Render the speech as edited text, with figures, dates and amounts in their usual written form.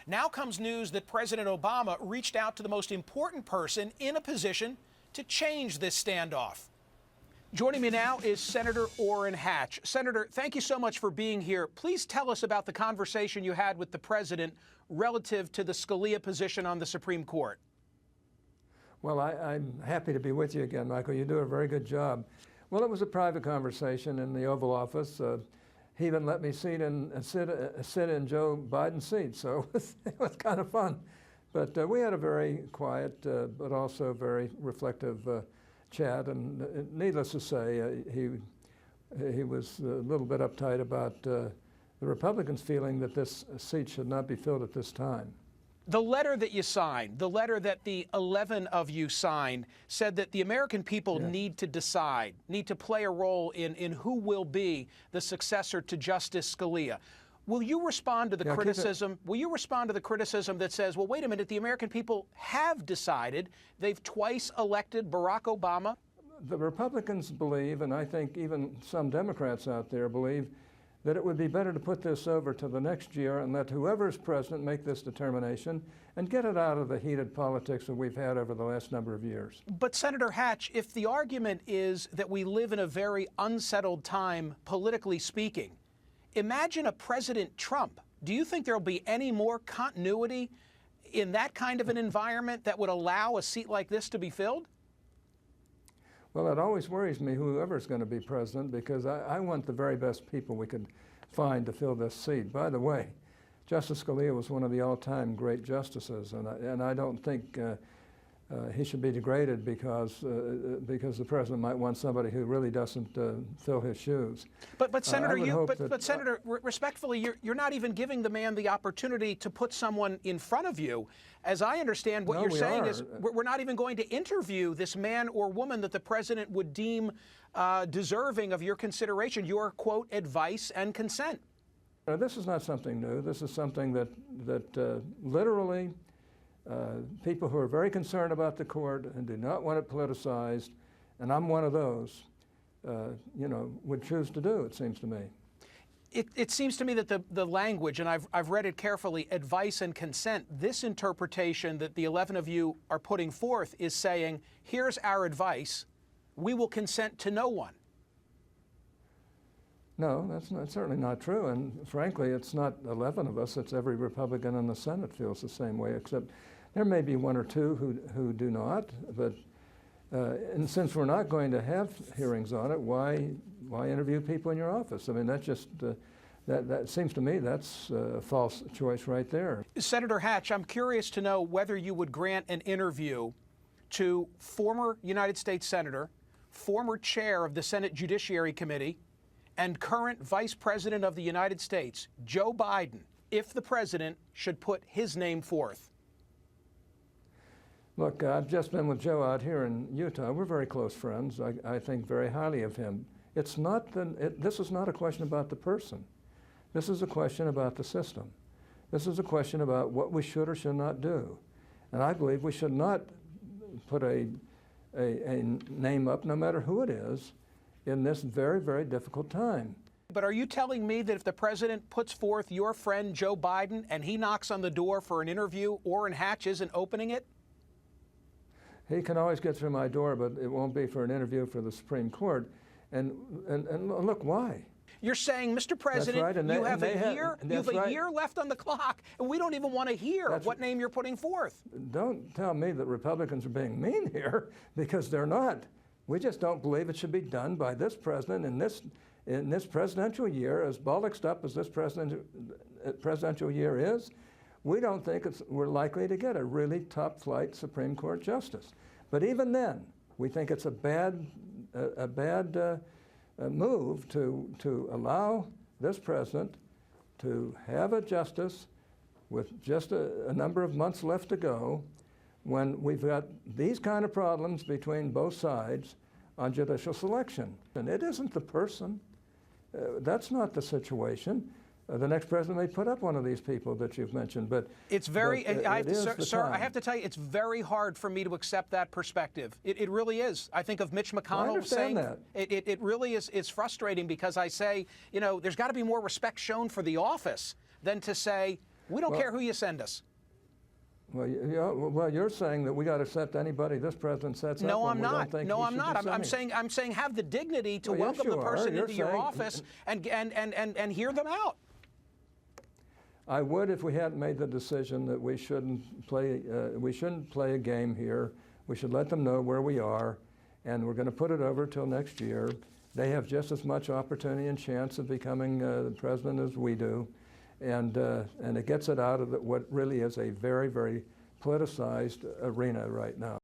Now comes news that President Obama reached out to the most important person in a position to change this standoff. Joining me now is Senator Orrin Hatch. Senator, thank you so much for being here. Please tell us about the conversation you had with the president relative to the Scalia position on the Supreme Court. Well, I'm happy to be with you again, Michael. You do a very good job. Well, it was a private conversation in the Oval Office. He even let me sit in Joe Biden's seat, so it was kind of fun. But we had a very quiet but also very reflective chat, and needless to say, he was a little bit uptight about the Republicans feeling that this seat should not be filled at this time. The letter that you signed, the letter that the 11 of you signed, said that the American people need to decide, need to play a role in who will be the successor to Justice Scalia. Will you respond to the criticism? Will you respond to the criticism that says, well, wait a minute, the American people have decided, they've twice elected Barack Obama? The Republicans believe, and I think even some Democrats out there believe, that it would be better to put this over to the next year and let whoever is president make this determination and get it out of the heated politics that we've had over the last number of years. But Senator Hatch, if the argument is that we live in a very unsettled time, politically speaking, imagine a President Trump. Do you think there will be any more continuity in that kind of an environment that would allow a seat like this to be filled? Well, it always worries me whoever's going to be president, because I want the very best people we could find to fill this seat. By the way, Justice Scalia was one of the all-time great justices, and I don't think he should be degraded because the president might want somebody who really doesn't fill his shoes. But Senator, Senator, respectfully, you're not even giving the man the opportunity to put someone in front of you. As I understand, what you're saying is we're not even going to interview this man or woman that the president would deem deserving of your consideration, your, quote, advice and consent. Now, this is not something new. This is something that literally people who are very concerned about the court and do not want it politicized, and I'm one of those, would choose to do, it seems to me. It seems to me that the language, and I've read it carefully, advice and consent, this interpretation that the 11 of you are putting forth is saying, here's our advice, we will consent to no one. No, that's certainly not true, and frankly, it's not 11 of us, it's every Republican in the Senate feels the same way, except there may be one or two who do not, but and since we're not going to have hearings on it, why interview people in your office? I mean, that just, that seems to me that's a false choice right there. Senator Hatch, I'm curious to know whether you would grant an interview to former United States Senator, former chair of the Senate Judiciary Committee, and current Vice President of the United States, Joe Biden, if the president should put his name forth. Look, I've just been with Joe out here in Utah. We're very close friends. I think very highly of him. It's not this is not a question about the person. This is a question about the system. This is a question about what we should or should not do. And I believe we should not put a name up, no matter who it is, in this very, very difficult time. But are you telling me that if the president puts forth your friend Joe Biden and he knocks on the door for an interview, Orrin Hatch isn't opening it? He can always get through my door, but it won't be for an interview for the Supreme Court. And look, why? You're saying, Mr. President, right. You have a year left on the clock, and we don't even want to hear what name you're putting forth. Don't tell me that Republicans are being mean here, because they're not. We just don't believe it should be done by this president in this presidential year, as bollocksed up as this presidential year is. We don't think we're likely to get a really top-flight Supreme Court justice. But even then, we think it's a bad move to allow this president to have a justice with just a number of months left to go, when we've got these kind of problems between both sides on judicial selection. And it isn't the person. That's not the situation. The next president may put up one of these people that you've mentioned, but it's very, sir, I have to tell you, it's very hard for me to accept that perspective. It really is. I think of Mitch McConnell saying that. It really is frustrating, because I say, there's got to be more respect shown for the office than to say, We don't care who you send us. Well, you're saying that we got to accept anybody this president sets up. No, when I'm we don't not. think No, he I'm should not. be I'm sending. saying have the dignity to Well, yes, welcome the you are. person You're into your saying- office and hear them out. I would if we hadn't made the decision that we shouldn't play a game here. We should let them know where we are, and we're going to put it over till next year. They have just as much opportunity and chance of becoming the president as we do, and it gets it out of what really is a very, very politicized arena right now.